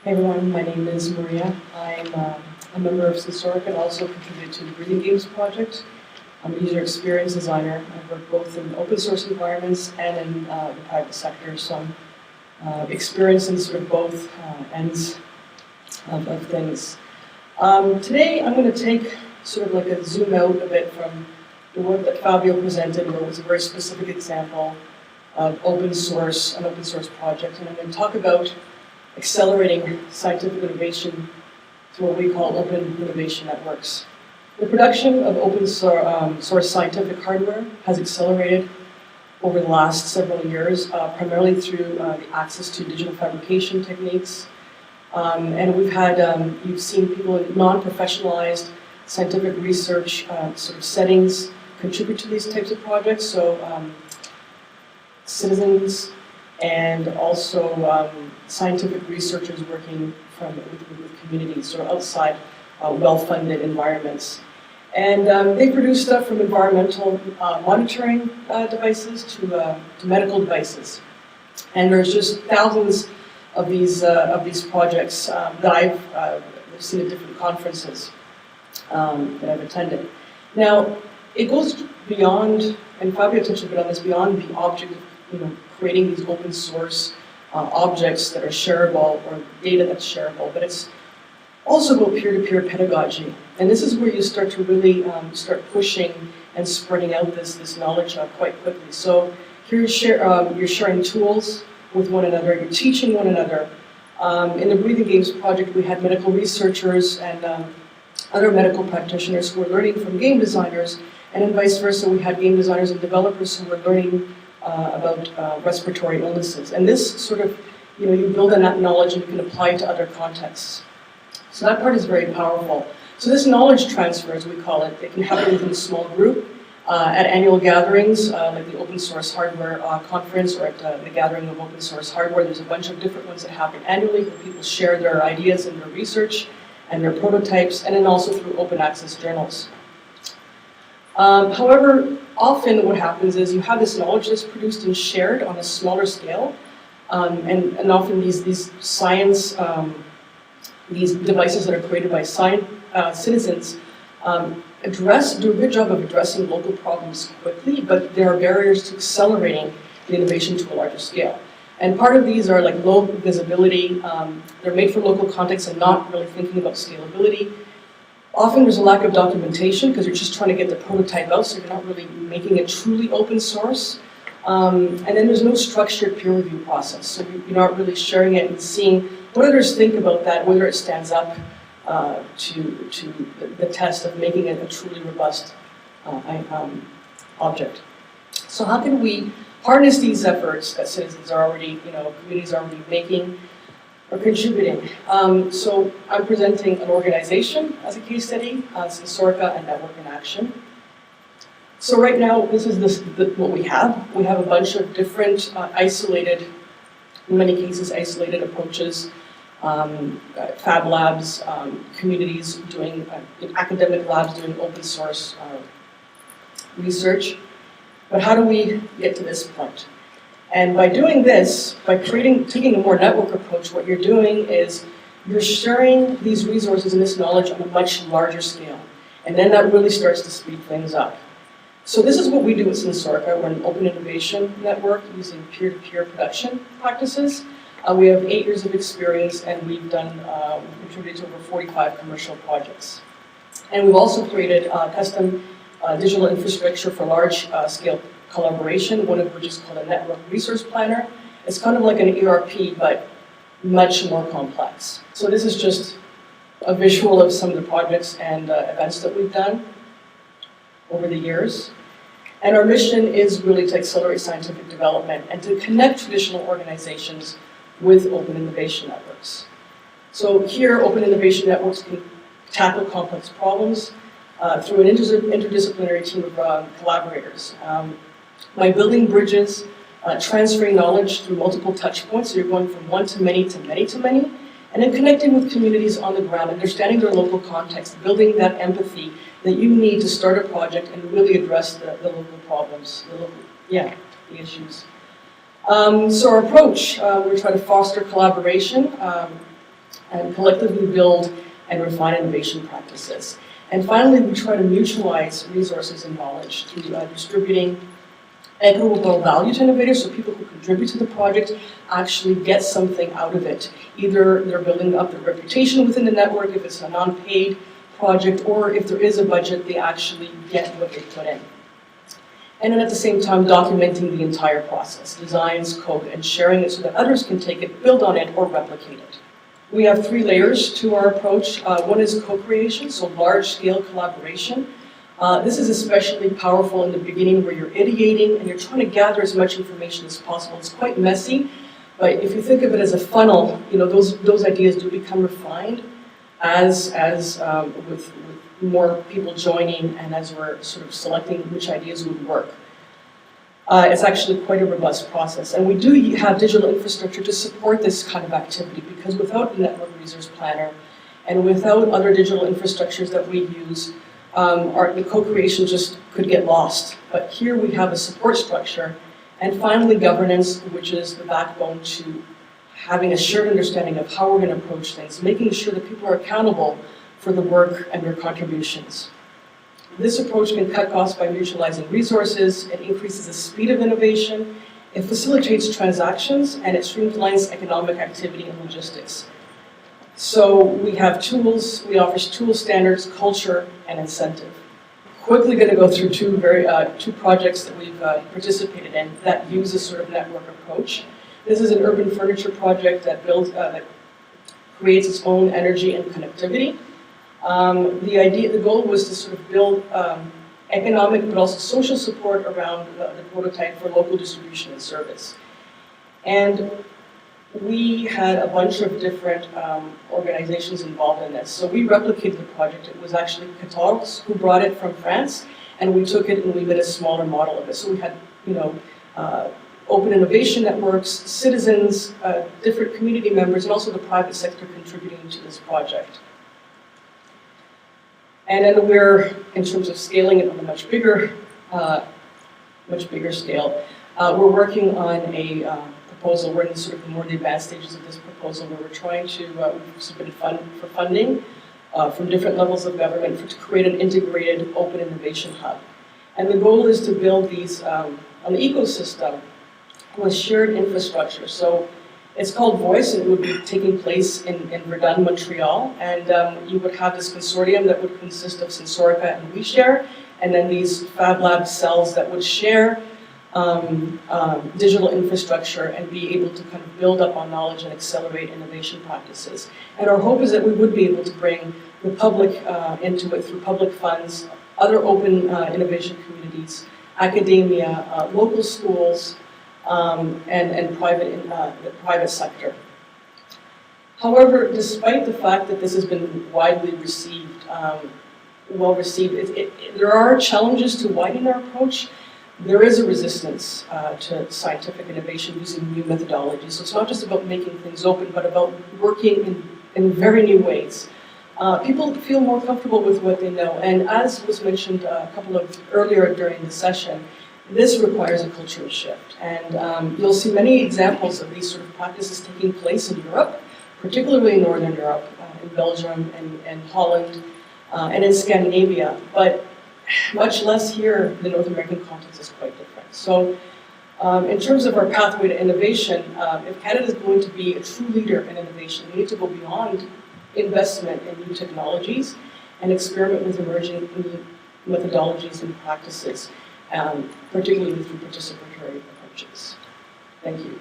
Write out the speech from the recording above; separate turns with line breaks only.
Hey everyone, my name is Maria. I'm a member of SENSORICA and also contribute to the Breathing Games project. I'm a user experience designer. I work both in open source environments and in the private sector, so I'm experienced in sort of both ends of things. Today I'm going to take sort of like a zoom out a bit from the work that Fabio presented, where it was a very specific example of an open source project, and I'm going to talk about accelerating scientific innovation through what we call open innovation networks. The production of open source scientific hardware has accelerated over the last several years, primarily through the access to digital fabrication techniques. And we've had, you've seen people in non-professionalized scientific research sort of settings contribute to these types of projects. So citizens and also scientific researchers working with communities, so outside well-funded environments. And they produce stuff from environmental monitoring devices to medical devices. And there's just thousands of these projects that I've seen at different conferences that I've attended. Now, it goes beyond, and Fabio touched a bit on this, beyond the object of creating these open source objects that are shareable or data that's shareable, but it's also about peer-to-peer pedagogy. And this is where you start to really start pushing and spreading out this knowledge quite quickly. So here you're sharing tools with one another, you're teaching one another. In the Breathing Games project, we had medical researchers and other medical practitioners who were learning from game designers, and then vice versa, we had game designers and developers who were learning about respiratory illnesses. And this sort of, you build on that knowledge and you can apply it to other contexts. So that part is very powerful. So this knowledge transfer, as we call it, it can happen within a small group, at annual gatherings, like the Open Source Hardware Conference, or at the Gathering of Open Source Hardware. There's a bunch of different ones that happen annually where people share their ideas and their research and their prototypes, and then also through open access journals. However, often what happens is you have this knowledge that's produced and shared on a smaller scale, and often these science, these devices that are created by citizens do a good job of addressing local problems quickly, but there are barriers to accelerating the innovation to a larger scale. And part of these are like low visibility, they're made for local context and not really thinking about scalability. Often there's a lack of documentation because you're just trying to get the prototype out, so you're not really making it truly open source. And then there's no structured peer review process, so you're not really sharing it and seeing what others think about that, whether it stands up to the test of making it a truly robust object. So how can we harness these efforts that citizens are already, communities are already making or contributing? So I'm presenting an organization as a case study, SENSORICA and Network in Action. So right now, this is what we have. We have a bunch of different isolated, in many cases isolated approaches, fab labs, communities doing, academic labs doing open source research. But how do we get to this point? And by doing this, by taking a more network approach, what you're doing is you're sharing these resources and this knowledge on a much larger scale. And then that really starts to speed things up. So this is what we do at SENSORICA. We're an open innovation network using peer-to-peer production practices. We have 8 years of experience, and we've contributed to over 45 commercial projects. And we've also created custom digital infrastructure for large-scale collaboration, one of which is called a network resource planner. It's kind of like an ERP, but much more complex. So this is just a visual of some of the projects and events that we've done over the years. And our mission is really to accelerate scientific development and to connect traditional organizations with open innovation networks. So here, open innovation networks can tackle complex problems through an interdisciplinary team of collaborators. By building bridges, transferring knowledge through multiple touch points, so you're going from one to many to many to many, and then connecting with communities on the ground, understanding their local context, building that empathy that you need to start a project and really address the local problems, the issues. So our approach, we're trying to foster collaboration and collectively build and refine innovation practices. And finally, we try to mutualize resources and knowledge through distributing equitable value to innovators, so people who contribute to the project actually get something out of it. Either they're building up their reputation within the network if it's a non-paid project, or if there is a budget, they actually get what they put in. And then at the same time, documenting the entire process, designs, code, and sharing it so that others can take it, build on it, or replicate it. We have 3 layers to our approach. One is co-creation, so large-scale collaboration. This is especially powerful in the beginning where you're ideating and you're trying to gather as much information as possible. It's quite messy, but if you think of it as a funnel, those ideas do become refined as with more people joining and as we're sort of selecting which ideas would work. It's actually quite a robust process. And we do have digital infrastructure to support this kind of activity, because without the Network Resource Planner and without other digital infrastructures that we use, the co-creation just could get lost. But here we have a support structure, and finally governance, which is the backbone to having a shared understanding of how we're going to approach things, making sure that people are accountable for the work and their contributions. This approach can cut costs by mutualizing resources, it increases the speed of innovation, it facilitates transactions, and it streamlines economic activity and logistics. So we have tools, we offer tools, standards, culture, and incentive. Quickly going to go through two projects that we've participated in that use this sort of network approach. This is an urban furniture project that creates its own energy and connectivity. The goal was to sort of build economic but also social support around the prototype for local distribution and service. And we had a bunch of different organizations involved in this. So we replicated the project. It was actually Qatar who brought it from France, and we took it and we made a smaller model of it. So we had, open innovation networks, citizens, different community members, and also the private sector contributing to this project. And then we're, in terms of scaling it on a much bigger scale, we're working on a proposal. We're in sort of the more advanced stages of this proposal where we're trying to, we've submitted for funding from different levels of government to create an integrated open innovation hub. And the goal is to build these, an ecosystem with shared infrastructure. So it's called Voice, and it would be taking place in Verdun, Montreal, and you would have this consortium that would consist of SENSORICA and WeShare, and then these Fab Lab cells that would share digital infrastructure and be able to kind of build up on knowledge and accelerate innovation practices. And our hope is that we would be able to bring the public into it through public funds, other open innovation communities, academia, local schools, and the private sector. However, despite the fact that this has been widely received, well received, there are challenges to widen our approach. There is a resistance to scientific innovation using new methodologies. So it's not just about making things open, but about working in very new ways. People feel more comfortable with what they know. And as was mentioned earlier during the session, this requires a cultural shift. And you'll see many examples of these sort of practices taking place in Europe, particularly in Northern Europe, in Belgium and Holland, and in Scandinavia. But much less here, the North American context is quite different. So in terms of our pathway to innovation, if Canada is going to be a true leader in innovation, we need to go beyond investment in new technologies and experiment with emerging new methodologies and practices, particularly through participatory approaches. Thank you.